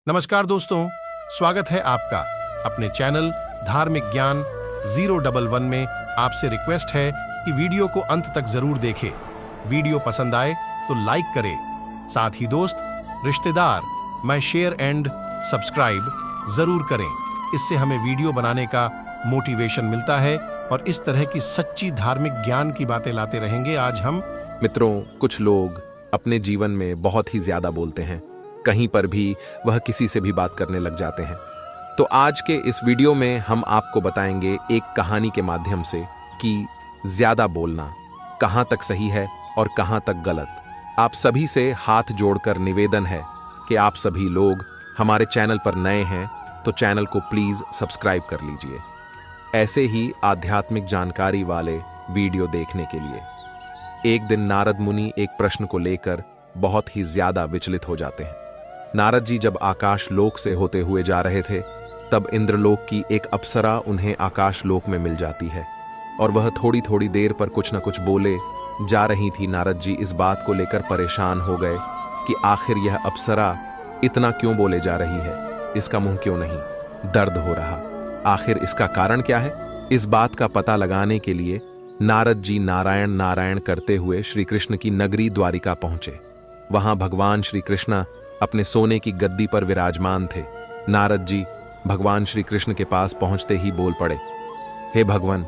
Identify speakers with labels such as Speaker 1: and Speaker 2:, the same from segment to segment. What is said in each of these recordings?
Speaker 1: नमस्कार दोस्तों, स्वागत है आपका अपने चैनल धार्मिक ज्ञान 011 में। आपसे रिक्वेस्ट है कि वीडियो को अंत तक जरूर देखें। वीडियो पसंद आए तो लाइक करें, साथ ही दोस्त, रिश्तेदार में शेयर एंड सब्सक्राइब जरूर करें। इससे हमें वीडियो बनाने का मोटिवेशन मिलता है और इस तरह की सच्ची धार्मिक ज्ञान की बातें लाते रहेंगे। आज हम
Speaker 2: मित्रों, कुछ लोग अपने जीवन में बहुत ही ज्यादा बोलते हैं। कहीं पर भी वह किसी से भी बात करने लग जाते हैं। तो आज के इस वीडियो में हम आपको बताएंगे एक कहानी के माध्यम से कि ज्यादा बोलना कहां तक सही है और कहां तक गलत। आप सभी से हाथ जोड़कर निवेदन है कि आप सभी लोग हमारे चैनल पर नए हैं तो चैनल को प्लीज सब्सक्राइब कर लीजिए, ऐसे ही आध्यात्मिक जानकारी वाले वीडियो देखने के लिए। एक दिन नारद मुनि एक प्रश्न को लेकर बहुत ही ज्यादा विचलित हो जाते हैं। नारद जी जब आकाश लोक से होते हुए जा रहे थे, तब इंद्रलोक की एक अप्सरा उन्हें आकाश लोक में मिल जाती है और वह थोड़ी थोड़ी देर पर कुछ न कुछ बोले जा रही थी। नारद जी इस बात को लेकर परेशान हो गए कि आखिर यह अप्सरा इतना क्यों बोले जा रही है, इसका मुंह क्यों नहीं दर्द हो रहा, आखिर इसका कारण क्या है। इस बात का पता लगाने के लिए नारद जी नारायण नारायण करते हुए श्री कृष्ण की नगरी द्वारिका पहुंचे। वहां भगवान श्री कृष्ण अपने सोने की गद्दी पर विराजमान थे। नारद जी भगवान श्री कृष्ण के पास पहुंचते ही बोल पड़े, हे भगवान,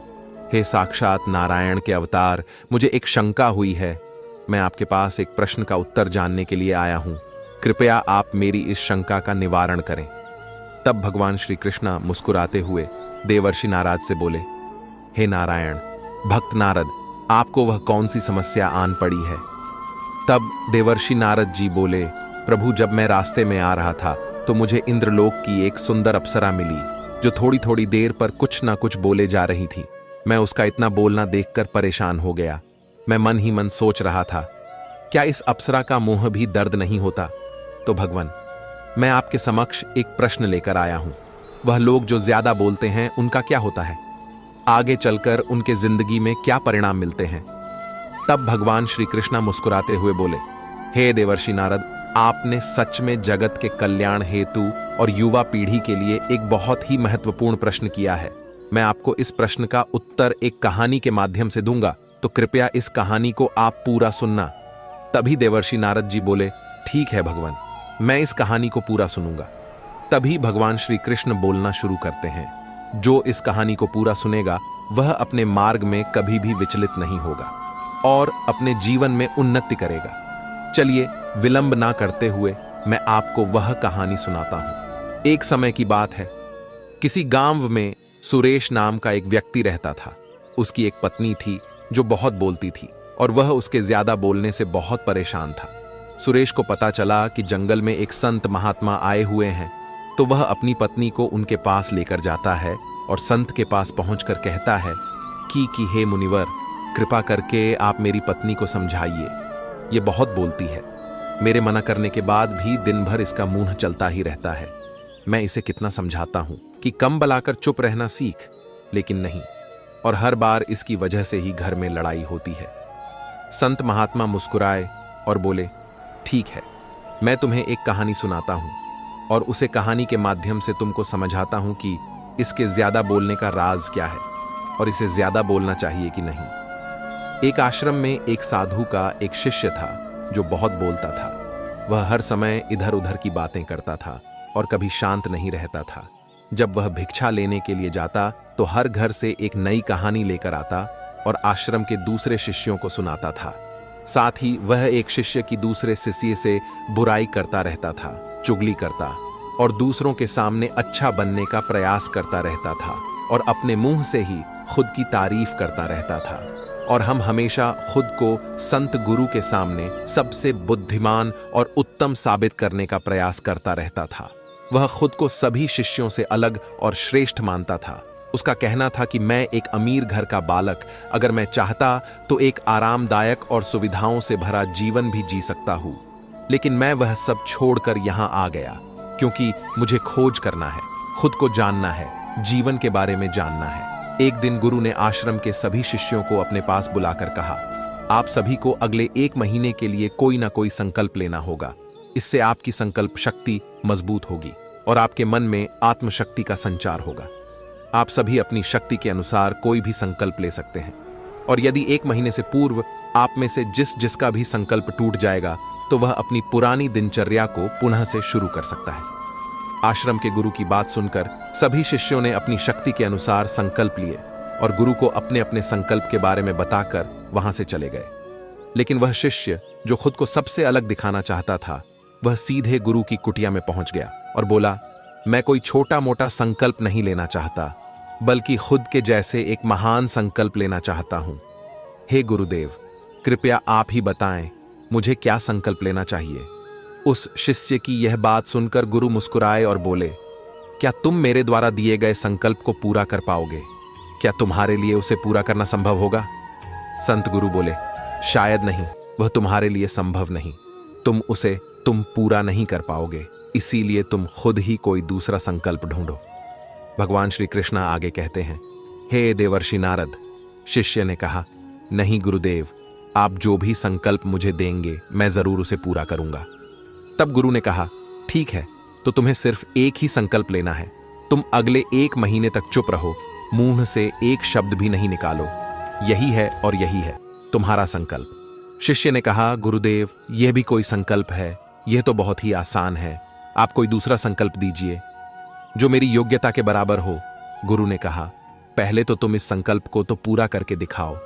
Speaker 2: हे साक्षात नारायण के अवतार, मुझे एक शंका हुई है। मैं आपके पास एक प्रश्न का उत्तर जानने के लिए आया हूं। कृपया आप मेरी इस शंका का निवारण करें। तब भगवान श्री कृष्ण मुस्कुराते हुए देवर्षि नारद से बोले, हे नारायण, भक्त नारद, आपको वह कौन सी समस्या आन पड़ी है। तब देवर्षि नारद जी बोले, प्रभु, जब मैं रास्ते में आ रहा था तो मुझे इंद्रलोक की एक सुंदर अप्सरा मिली जो थोड़ी थोड़ी देर पर कुछ ना कुछ बोले जा रही थी। मैं उसका इतना बोलना देखकर परेशान हो गया। मैं मन ही मन सोच रहा था, क्या इस अप्सरा का मुंह भी दर्द नहीं होता। तो भगवान, मैं आपके समक्ष एक प्रश्न लेकर आया हूं। वह लोग जो ज्यादा बोलते हैं उनका क्या होता है, आगे चलकर उनके जिंदगी में क्या परिणाम मिलते हैं। तब भगवान श्री कृष्ण मुस्कुराते हुए बोले, हे देवर्षि नारद, आपने सच में जगत के कल्याण हेतु और युवा पीढ़ी के लिए एक बहुत ही महत्वपूर्ण प्रश्न किया है। मैं आपको इस प्रश्न का उत्तर एक कहानी के माध्यम से दूंगा, तो कृपया इस कहानी को आप पूरा सुनना। तभी देवर्षि नारद जी बोले, ठीक है भगवान, मैं इस कहानी को पूरा सुनूंगा। तभी भगवान श्री कृष्ण बोलना शुरू करते हैं, जो इस कहानी को पूरा सुनेगा वह अपने मार्ग में कभी भी विचलित नहीं होगा और अपने जीवन में उन्नति करेगा। चलिए विलंब ना करते हुए मैं आपको वह कहानी सुनाता हूं। एक समय की बात है, किसी गांव में सुरेश नाम का एक व्यक्ति रहता था। उसकी एक पत्नी थी जो बहुत बोलती थी और वह उसके ज्यादा बोलने से बहुत परेशान था। सुरेश को पता चला कि जंगल में एक संत महात्मा आए हुए हैं, तो वह अपनी पत्नी को उनके पास लेकर जाता है और संत के पास पहुंचकर कहता है कि हे मुनिवर, कृपा करके आप मेरी पत्नी को समझाइए, ये बहुत बोलती है। मेरे मना करने के बाद भी दिन भर इसका मुंह चलता ही रहता है। मैं इसे कितना समझाता हूं कि कम बलाकर चुप रहना सीख, लेकिन नहीं, और हर बार इसकी वजह से ही घर में लड़ाई होती है। संत महात्मा मुस्कुराए और बोले, ठीक है, मैं तुम्हें एक कहानी सुनाता हूं और उसे कहानी के माध्यम से तुमको समझाता हूं कि इसके ज्यादा बोलने का राज क्या है और इसे ज्यादा बोलना चाहिए कि नहीं। एक आश्रम में एक साधु का एक शिष्य था जो बहुत बोलता था। वह हर समय इधर उधर की बातें करता था और कभी शांत नहीं रहता था। जब वह भिक्षा लेने के लिए जाता तो हर घर से एक नई कहानी लेकर आता और आश्रम के दूसरे शिष्यों को सुनाता था। साथ ही वह एक शिष्य की दूसरे शिष्य से बुराई करता रहता था, चुगली करता और दूसरों के सामने अच्छा बनने का प्रयास करता रहता था और अपने मुंह से ही खुद की तारीफ करता रहता था। और हम हमेशा खुद को संत गुरु के सामने सबसे बुद्धिमान और उत्तम साबित करने का प्रयास करता रहता था। वह खुद को सभी शिष्यों से अलग और श्रेष्ठ मानता था। उसका कहना था कि मैं एक अमीर घर का बालक, अगर मैं चाहता तो एक आरामदायक और सुविधाओं से भरा जीवन भी जी सकता हूँ, लेकिन मैं वह सब छोड़कर यहाँ आ गया क्योंकि मुझे खोज करना है, खुद को जानना है, जीवन के बारे में जानना है। एक दिन गुरु ने आश्रम के सभी शिष्यों को अपने पास बुलाकर कहा, आप सभी को अगले 1 महीने के लिए कोई ना कोई संकल्प लेना होगा। इससे आपकी संकल्प शक्ति मजबूत होगी और आपके मन में आत्मशक्ति का संचार होगा। आप सभी अपनी शक्ति के अनुसार कोई भी संकल्प ले सकते हैं, और यदि 1 महीने से पूर्व आप में से जिसका भी संकल्प टूट जाएगा तो वह अपनी पुरानी दिनचर्या को पुनः से शुरू कर सकता है। आश्रम के गुरु की बात सुनकर सभी शिष्यों ने अपनी शक्ति के अनुसार संकल्प लिए और गुरु को अपने अपने संकल्प के बारे में बताकर वहां से चले गए। लेकिन वह शिष्य जो खुद को सबसे अलग दिखाना चाहता था, वह सीधे गुरु की कुटिया में पहुंच गया और बोला, मैं कोई छोटा मोटा संकल्प नहीं लेना चाहता, बल्कि खुद के जैसे एक महान संकल्प लेना चाहता हूं। हे गुरुदेव, कृपया आप ही बताएं मुझे क्या संकल्प लेना चाहिए। उस शिष्य की यह बात सुनकर गुरु मुस्कुराए और बोले, क्या तुम मेरे द्वारा दिए गए संकल्प को पूरा कर पाओगे? क्या तुम्हारे लिए उसे पूरा करना संभव होगा? संत गुरु बोले, शायद नहीं, वह तुम्हारे लिए संभव नहीं। तुम पूरा नहीं कर पाओगे, इसीलिए तुम खुद ही कोई दूसरा संकल्प ढूंढो। भगवान श्री कृष्ण आगे कहते हैं, हे देवर्षि नारद। शिष्य ने कहा, नहीं गुरुदेव, आप जो भी संकल्प मुझे देंगे मैं जरूर उसे पूरा करूंगा। तब गुरु ने कहा, ठीक है, तो तुम्हें सिर्फ एक ही संकल्प लेना है। तुम अगले 1 महीने तक चुप रहो, मुंह से एक शब्द भी नहीं निकालो। यही है और यही है तुम्हारा संकल्प। शिष्य ने कहा, गुरुदेव, यह भी कोई संकल्प है? यह तो बहुत ही आसान है, आप कोई दूसरा संकल्प दीजिए जो मेरी योग्यता के बराबर हो। गुरु ने कहा, पहले तो तुम इस संकल्प को तो पूरा करके दिखाओ।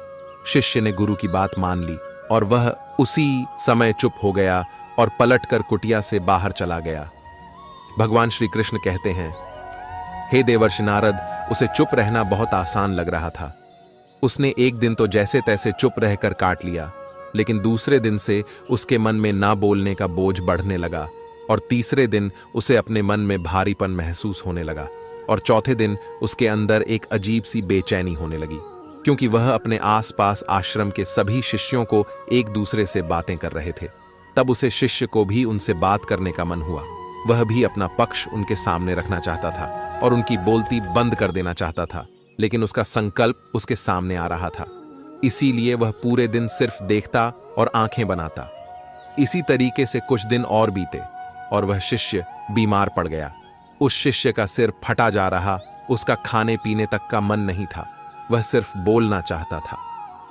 Speaker 2: शिष्य ने गुरु की बात मान ली और वह उसी समय चुप हो गया और पलटकर कुटिया से बाहर चला गया। भगवान श्री कृष्ण कहते हैं, हे देवर्षि नारद, उसे चुप रहना बहुत आसान लग रहा था। उसने एक दिन तो जैसे तैसे चुप रहकर काट लिया, लेकिन दूसरे दिन से उसके मन में ना बोलने का बोझ बढ़ने लगा, और तीसरे दिन उसे अपने मन में भारीपन महसूस होने लगा, और चौथे दिन उसके अंदर एक अजीब सी बेचैनी होने लगी, क्योंकि वह अपने आसपास आश्रम के सभी शिष्यों को एक दूसरे से बातें कर रहे थे। तब उसे शिष्य को भी उनसे बात करने का मन हुआ। वह भी अपना पक्ष उनके सामने रखना चाहता था और उनकी बोलती बंद कर देना चाहता था, लेकिन उसका संकल्प उसके सामने आ रहा था। इसीलिए वह पूरे दिन सिर्फ देखता और आंखें बनाता। इसी तरीके से कुछ दिन और बीते और वह शिष्य बीमार पड़ गया। उस शिष्य का सिर फटा जा रहा, उसका खाने पीने तक का मन नहीं था, वह सिर्फ बोलना चाहता था।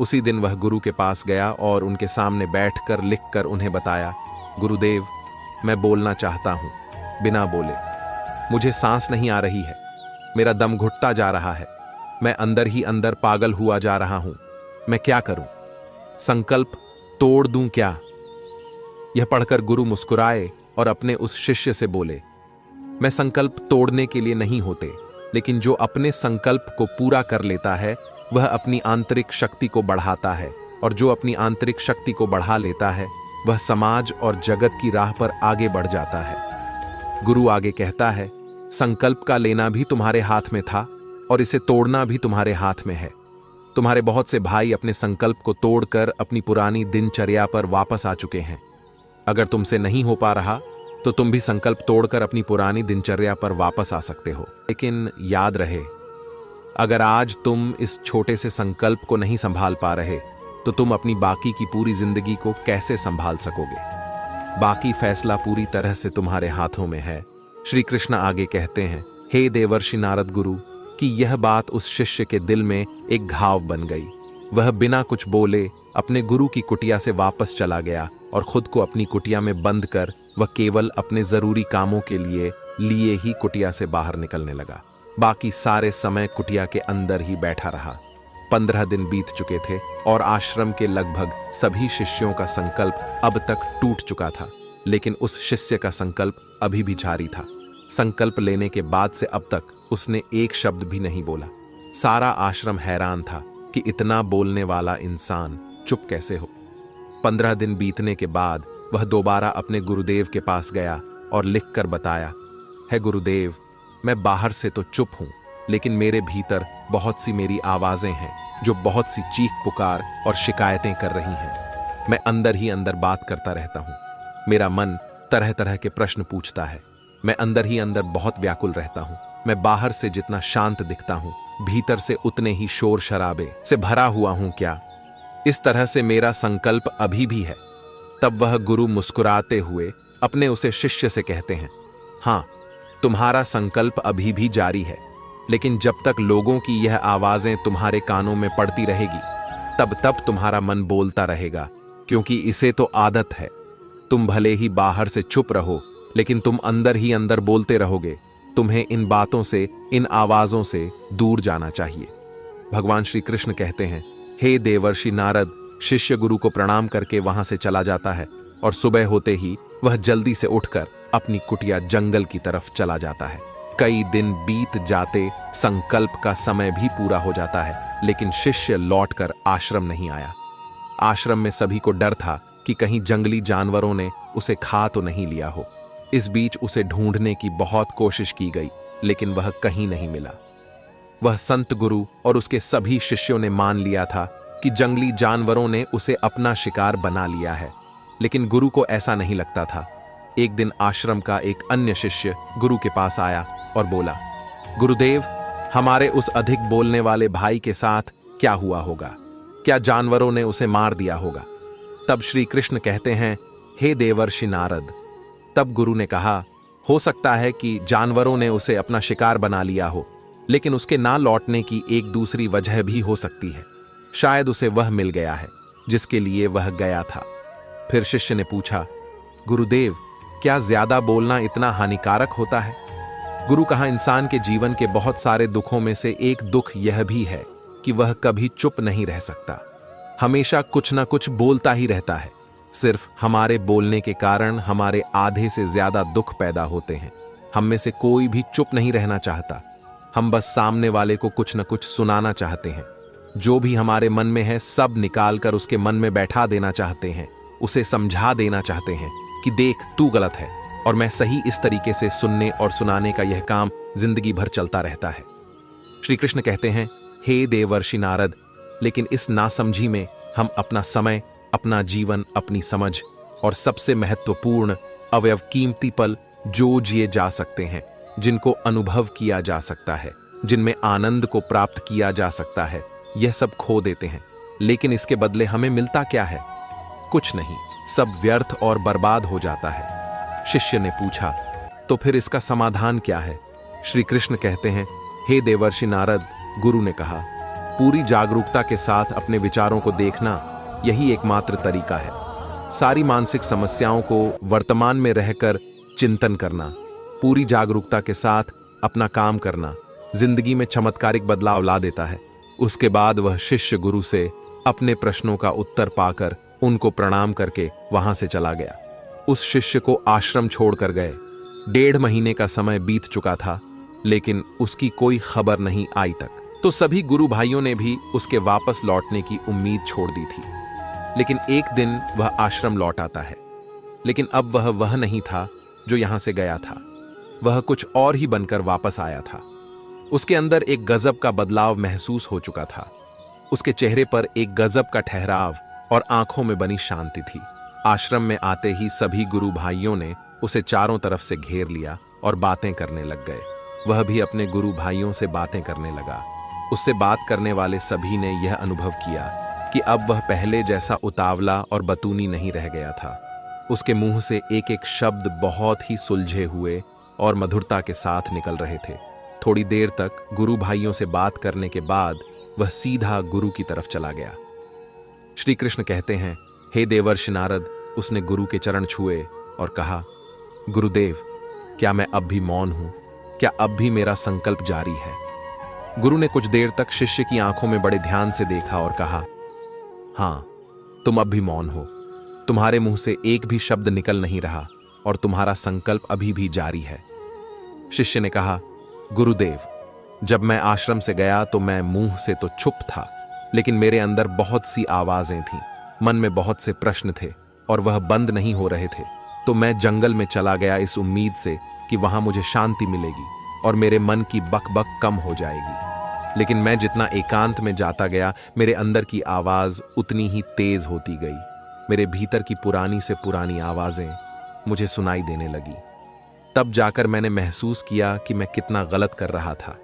Speaker 2: उसी दिन वह गुरु के पास गया और उनके सामने बैठकर लिखकर उन्हें बताया, गुरुदेव, मैं बोलना चाहता हूं, बिना बोले। मुझे सांस नहीं आ रही है, मेरा दम घुटता जा रहा है, मैं अंदर ही अंदर पागल हुआ जा रहा हूं। मैं क्या करूं? संकल्प तोड़ दूं क्या? यह पढ़कर गुरु मुस्कुराए और अपने उस शिष्य से बोले, मैं संकल्प तोड़ने के लिए नहीं होते, लेकिन जो अपने संकल्प को पूरा कर लेता है वह अपनी आंतरिक शक्ति को बढ़ाता है, और जो अपनी आंतरिक शक्ति को बढ़ा लेता है वह समाज और जगत की राह पर आगे बढ़ जाता है। गुरु आगे कहता है, संकल्प का लेना भी तुम्हारे हाथ में था और इसे तोड़ना भी तुम्हारे हाथ में है। तुम्हारे बहुत से भाई अपने संकल्प को तोड़कर अपनी पुरानी दिनचर्या पर वापस आ चुके हैं। अगर तुमसे नहीं हो पा रहा तो तुम भी संकल्प तोड़कर अपनी पुरानी दिनचर्या पर वापस आ सकते हो। लेकिन याद रहे, अगर आज तुम इस छोटे से संकल्प को नहीं संभाल पा रहे तो तुम अपनी बाकी की पूरी जिंदगी को कैसे संभाल सकोगे? बाकी फैसला पूरी तरह से तुम्हारे हाथों में है। श्री कृष्ण आगे कहते हैं, हे देवर्षि नारद गुरु, कि यह बात उस शिष्य के दिल में एक घाव बन गई। वह बिना कुछ बोले अपने गुरु की कुटिया से वापस चला गया और खुद को अपनी कुटिया में बंद कर वह केवल अपने जरूरी कामों के लिए ही कुटिया से बाहर निकलने लगा। बाकी सारे समय कुटिया के अंदर ही बैठा रहा। 15 दिन बीत चुके थे और आश्रम के लगभग सभी शिष्यों का संकल्प अब तक टूट चुका था, लेकिन उस शिष्य का संकल्प अभी भी जारी था। संकल्प लेने के बाद से अब तक उसने एक शब्द भी नहीं बोला। सारा आश्रम हैरान था कि इतना बोलने वाला इंसान चुप कैसे हो। 15 दिन बीतने के बाद वह दोबारा अपने गुरुदेव के पास गया और लिखकर बताया, है गुरुदेव, मैं बाहर से तो चुप हूं, लेकिन मेरे भीतर बहुत सी मेरी आवाजें हैं जो बहुत सी चीख पुकार और शिकायतें कर रही हैं। मैं अंदर ही अंदर बात करता रहता हूं। मेरा मन तरह तरह के प्रश्न पूछता है। मैं अंदर ही अंदर बहुत व्याकुल रहता हूं। मैं बाहर से जितना शांत दिखता हूं, भीतर से उतने ही शोर शराबे से भरा हुआ हूं क्या? इस तरह से मेरा संकल्प अभी भी है। तब वह गुरु मुस्कुराते हुए अपने उसे शिष्य से कहते हैं, हाँ, तुम्हारा संकल्प अभी भी जारी है, लेकिन जब तक लोगों की यह आवाजें तुम्हारे कानों में पड़ती रहेगी, तब तब तुम्हारा मन बोलता रहेगा, क्योंकि इसे तो आदत है। तुम भले ही बाहर से चुप रहो, लेकिन तुम अंदर ही अंदर बोलते रहोगे। तुम्हें इन बातों से, इन आवाजों से दूर जाना चाहिए। भगवान श्री कृष्ण कहते हैं, हे देवर्षि नारद। शिष्य गुरु को प्रणाम करके वहां से चला जाता है और सुबह होते ही वह जल्दी से उठकर अपनी कुटिया जंगल की तरफ चला जाता है। कई दिन बीत जाते, संकल्प का समय भी पूरा हो जाता है, लेकिन शिष्य लौटकर आश्रम नहीं आया। आश्रम में सभी को डर था कि कहीं जंगली जानवरों ने उसे खा तो नहीं लिया हो। इस बीच उसे ढूंढने की बहुत कोशिश की गई, लेकिन वह कहीं नहीं मिला। वह संत गुरु और उसके सभी शिष्यों ने मान लिया था कि जंगली जानवरों ने उसे अपना शिकार बना लिया है, लेकिन गुरु को ऐसा नहीं लगता था। एक दिन आश्रम का एक अन्य शिष्य गुरु के पास आया और बोला, गुरुदेव, हमारे उस अधिक बोलने वाले भाई के साथ क्या हुआ होगा? क्या जानवरों ने उसे मार दिया होगा? तब श्री कृष्ण कहते हैं, हे देवर्षि नारद। तब गुरु ने कहा, हो सकता है कि जानवरों ने उसे अपना शिकार बना लिया हो, लेकिन उसके ना लौटने की एक दूसरी वजह भी हो सकती है। शायद उसे वह मिल गया है जिसके लिए वह गया था। फिर शिष्य ने पूछा, गुरुदेव, क्या ज्यादा बोलना इतना हानिकारक होता है? गुरु कहा, इंसान के जीवन के बहुत सारे दुखों में से एक दुख यह भी है कि वह कभी चुप नहीं रह सकता। हमेशा कुछ ना कुछ बोलता ही रहता है। सिर्फ हमारे बोलने के कारण हमारे आधे से ज्यादा दुख पैदा होते हैं। हम में से कोई भी चुप नहीं रहना चाहता। हम बस सामने वाले को कुछ न कुछ सुनाना चाहते हैं। जो भी हमारे मन में है सब निकालकर उसके मन में बैठा देना चाहते हैं। उसे समझा देना चाहते हैं कि देख, तू गलत है और मैं सही। इस तरीके से सुनने और सुनाने का यह काम जिंदगी भर चलता रहता है। श्री कृष्ण कहते हैं, हे देवर्षि नारद, लेकिन इस नासमझी में हम अपना समय, अपना जीवन, अपनी समझ और सबसे महत्वपूर्ण अवयव कीमती पल जो जिए जा सकते हैं, जिनको अनुभव किया जा सकता है, जिनमें आनंद को प्राप्त किया जा सकता है, यह सब खो देते हैं। लेकिन इसके बदले हमें मिलता क्या है? कुछ नहीं, सब व्यर्थ और बर्बाद हो जाता है। शिष्य ने पूछा, तो फिर इसका समाधान क्या है? श्री कृष्ण कहते हैं, हे देवर्षि नारद, गुरु ने कहा, पूरी जागरूकता के साथ अपने विचारों को देखना, यही एकमात्र तरीका है। सारी मानसिक समस्याओं को वर्तमान में रहकर चिंतन करना, पूरी जागरूकता के साथ अपना काम करना जिंदगी में चमत्कारिक बदलाव ला देता है। उसके बाद वह शिष्य गुरु से अपने प्रश्नों का उत्तर पाकर उनको प्रणाम करके वहां से चला गया। उस शिष्य को आश्रम छोड़कर गए। 1.5 महीने का समय बीत चुका था, लेकिन उसकी कोई खबर नहीं आई तक। तो सभी गुरु भाइयों ने भी उसके वापस लौटने की उम्मीद छोड़ दी थी। लेकिन एक दिन वह आश्रम लौट आता है, लेकिन अब वह नहीं था जो यहां से गया था। वह कुछ और ही बनकर वापस आया था। उसके अंदर एक गजब का बदलाव महसूस हो चुका था। उसके चेहरे पर एक गजब का ठहराव और आंखों में बनी शांति थी। आश्रम में आते ही सभी गुरु भाइयों ने उसे चारों तरफ से घेर लिया और बातें करने लग गए। वह भी अपने गुरु भाइयों से बातें करने लगा। उससे बात करने वाले सभी ने यह अनुभव किया कि अब वह पहले जैसा उतावला और बतूनी नहीं रह गया था। उसके मुंह से एक एक शब्द बहुत ही सुलझे हुए और मधुरता के साथ निकल रहे थे। थोड़ी देर तक गुरु भाइयों से बात करने के बाद वह सीधा गुरु की तरफ चला गया। श्री कृष्ण कहते हैं, हे देवर्षि नारद, उसने गुरु के चरण छुए और कहा, गुरुदेव, क्या मैं अब भी मौन हूं? क्या अब भी मेरा संकल्प जारी है? गुरु ने कुछ देर तक शिष्य की आंखों में बड़े ध्यान से देखा और कहा, हां, तुम अब भी मौन हो। तुम्हारे मुंह से एक भी शब्द निकल नहीं रहा और तुम्हारा संकल्प अभी भी जारी है। शिष्य ने कहा, गुरुदेव, जब मैं आश्रम से गया तो मैं मुंह से तो चुप था, लेकिन मेरे अंदर बहुत सी आवाजें थीं। मन में बहुत से प्रश्न थे और वह बंद नहीं हो रहे थे। तो मैं जंगल में चला गया इस उम्मीद से कि वहां मुझे शांति मिलेगी और मेरे मन की बकबक कम हो जाएगी। लेकिन मैं जितना एकांत में जाता गया, मेरे अंदर की आवाज उतनी ही तेज होती गई। मेरे भीतर की पुरानी से पुरानी आवाजें मुझे सुनाई देने लगी। तब जाकर मैंने महसूस किया कि मैं कितना गलत कर रहा था।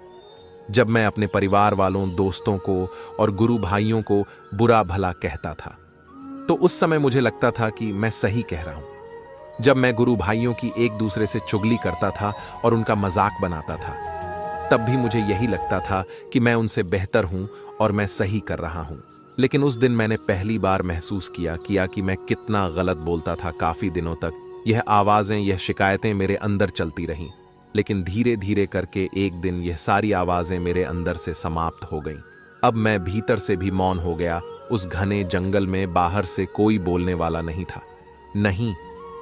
Speaker 2: जब मैं अपने परिवार वालों, दोस्तों को और गुरु भाइयों को बुरा भला कहता था, तो उस समय मुझे लगता था कि मैं सही कह रहा हूं। जब मैं गुरु भाइयों की एक दूसरे से चुगली करता था और उनका मजाक बनाता था। तब भी मुझे यही लगता था कि मैं उनसे बेहतर हूं और मैं सही कर रहा हूं। लेकिन उस दिन मैंने पहली बार महसूस किया कि मैं कितना गलत बोलता था। काफी दिनों तक यह आवाजें, यह शिकायतें मेरे अंदर चलती रहीं, लेकिन धीरे धीरे करके एक दिन यह सारी आवाजें मेरे अंदर से समाप्त हो गईं। अब मैं भीतर से भी मौन हो गया। उस घने जंगल में बाहर से कोई बोलने वाला नहीं था, नहीं,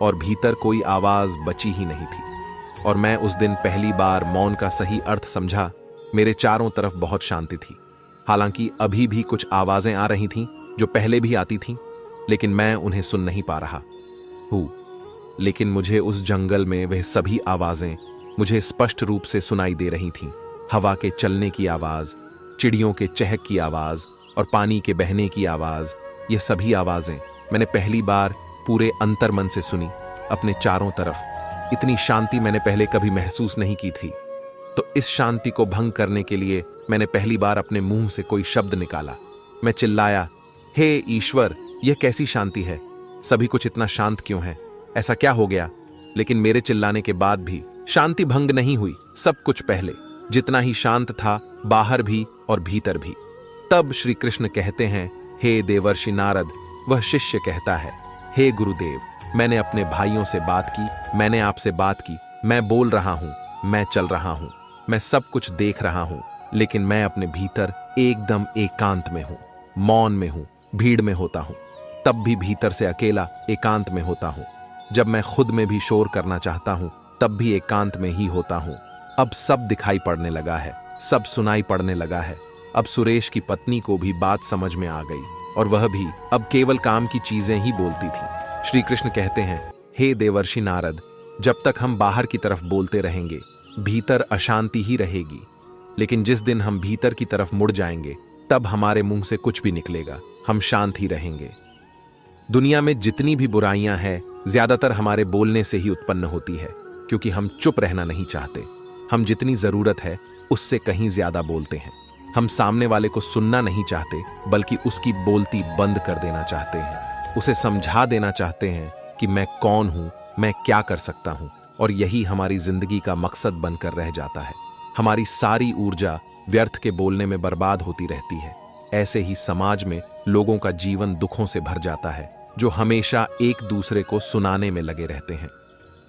Speaker 2: और भीतर कोई आवाज बची ही नहीं थी। और मैं उस दिन पहली बार मौन का सही अर्थ समझा। मेरे चारों तरफ बहुत शांति थी। हालांकि अभी भी कुछ आवाजें आ रही थीं जो पहले भी आती थीं, लेकिन मैं उन्हें सुन नहीं पा रहा हूं। लेकिन मुझे उस जंगल में वह सभी आवाजें मुझे स्पष्ट रूप से सुनाई दे रही थीं। हवा के चलने की आवाज, चिड़ियों के चहक की आवाज और पानी के बहने की आवाज। ये सभी आवाजें मैंने पहली बार पूरे अंतर्मन से सुनी, अपने चारों तरफ। इतनी शांति मैंने पहले कभी महसूस नहीं की थी। तो इस शांति को भंग करने के लिए मैंने पहली बार अपने मुंह से कोई शब्द निकाला। मैं चिल्लाया, हे ईश्वर, यह कैसी शांति है? सभी कुछ इतना शांत क्यों है? ऐसा क्या हो गया? लेकिन मेरे चिल्लाने के बाद भी शांति भंग नहीं हुई। सब कुछ पहले जितना ही शांत था, बाहर भी और भीतर भी। तब श्री कृष्ण कहते हैं, हे देवर्षि नारद। वह शिष्य कहता है, हे गुरुदेव, मैंने अपने भाइयों से बात की, मैंने आपसे बात की, मैं बोल रहा हूं, मैं चल रहा हूं, मैं सब कुछ देख रहा हूं, लेकिन मैं अपने भीतर एकदम एकांत में हूं, मौन में हूं, भीड़ में होता हूं। तब भी भीतर से अकेला एकांत में होता हूं। जब मैं खुद में भी शोर करना चाहता हूं, तब भी एकांत में ही होता हूं। अब सब दिखाई पड़ने लगा है, सब सुनाई पड़ने लगा है। अब सुरेश की पत्नी को भी बात समझ में आ गई, और वह भी अब केवल काम की चीजें ही बोलती थी। श्री कृष्ण कहते हैं, हे देवर्षि नारद, जब तक हम बाहर की तरफ बोलते रहेंगे, भीतर अशांति ही रहेगी। लेकिन जिस दिन हम भीतर की तरफ मुड़ जाएंगे, तब हमारे मुंह से कुछ भी निकलेगा, हम शांत ही रहेंगे। दुनिया में जितनी भी बुराइयां हैं, ज्यादातर हमारे बोलने से ही उत्पन्न होती है, क्योंकि हम चुप रहना नहीं चाहते। हम जितनी जरूरत है उससे कहीं ज्यादा बोलते हैं। हम सामने वाले को सुनना नहीं चाहते, बल्कि उसकी बोलती बंद कर देना चाहते हैं। उसे समझा देना चाहते हैं कि मैं कौन हूं, मैं क्या कर सकता हूं, और यही हमारी जिंदगी का मकसद बनकर रह जाता है। हमारी सारी ऊर्जा व्यर्थ के बोलने में बर्बाद होती रहती है। ऐसे ही समाज में लोगों का जीवन दुखों से भर जाता है, जो हमेशा एक दूसरे को सुनाने में लगे रहते हैं।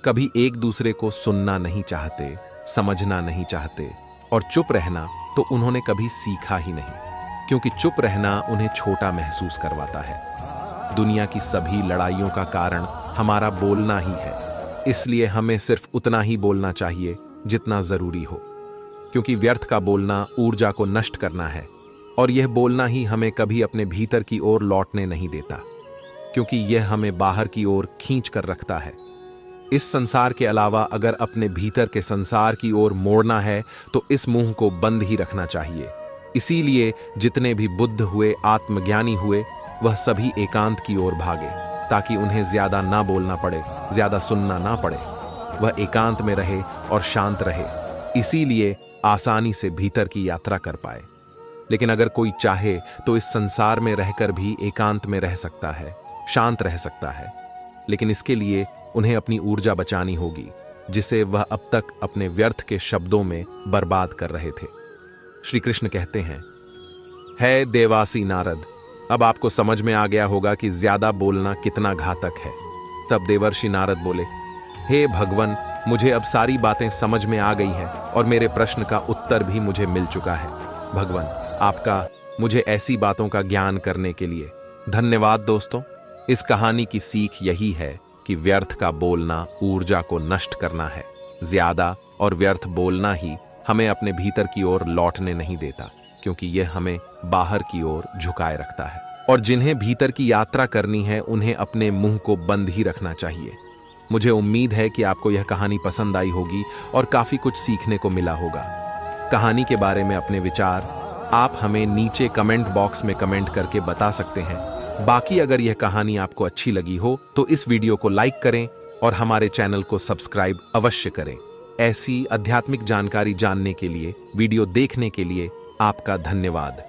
Speaker 2: कभी एक दूसरे को सुनना नहीं चाहते, समझना नहीं चाहते, और चुप रहना तो उन्होंने कभी सीखा ही नहीं, क्योंकि चुप रहना उन्हें छोटा महसूस करवाता है। दुनिया की सभी लड़ाइयों का कारण हमारा बोलना ही है। इसलिए हमें सिर्फ उतना ही बोलना चाहिए जितना जरूरी हो, क्योंकि व्यर्थ का बोलना ऊर्जा को नष्ट करना है, और यह बोलना ही हमें कभी अपने भीतर की ओर लौटने नहीं देता, क्योंकि यह हमें बाहर की ओर खींच कर रखता है। इस संसार के अलावा अगर अपने भीतर के संसार की ओर मोड़ना है, तो इस मुंह को बंद ही रखना चाहिए। इसीलिए जितने भी बुद्ध हुए, आत्मज्ञानी हुए, वह सभी एकांत की ओर भागे, ताकि उन्हें ज्यादा ना बोलना पड़े, ज्यादा सुनना ना पड़े। वह एकांत में रहे और शांत रहे, इसीलिए आसानी से भीतर की यात्रा कर पाए। लेकिन अगर कोई चाहे तो इस संसार में रहकर भी एकांत में रह सकता है, शांत रह सकता है, लेकिन इसके लिए उन्हें अपनी ऊर्जा बचानी होगी, जिसे वह अब तक अपने व्यर्थ के शब्दों में बर्बाद कर रहे थे। श्री कृष्ण कहते हैं, है देवासी नारद, अब आपको समझ में आ गया होगा कि ज्यादा बोलना कितना घातक है। तब देवर्षि नारद बोले, हे भगवान, मुझे अब सारी बातें समझ में आ गई हैं और मेरे प्रश्न का उत्तर भी मुझे मिल चुका है। भगवान, आपका मुझे ऐसी बातों का ज्ञान करने के लिए धन्यवाद। दोस्तों, इस कहानी की सीख यही है कि व्यर्थ का बोलना ऊर्जा को नष्ट करना है। ज्यादा और व्यर्थ बोलना ही हमें अपने भीतर की ओर लौटने नहीं देता, क्योंकि यह हमें बाहर की ओर झुकाए रखता है। और जिन्हें भीतर की यात्रा करनी है, उन्हें अपने मुंह को बंद ही रखना चाहिए। मुझे उम्मीद है कि आपको यह कहानी पसंद आई होगी और काफी कुछ सीखने को मिला होगा। कहानी के बारे में अपने विचार आप हमें नीचे कमेंट बॉक्स में कमेंट करके बता सकते हैं। बाकी अगर यह कहानी आपको अच्छी लगी हो तो इस वीडियो को लाइक करें और हमारे चैनल को सब्सक्राइब अवश्य करें। ऐसी आध्यात्मिक जानकारी जानने के लिए, वीडियो देखने के लिए आपका धन्यवाद।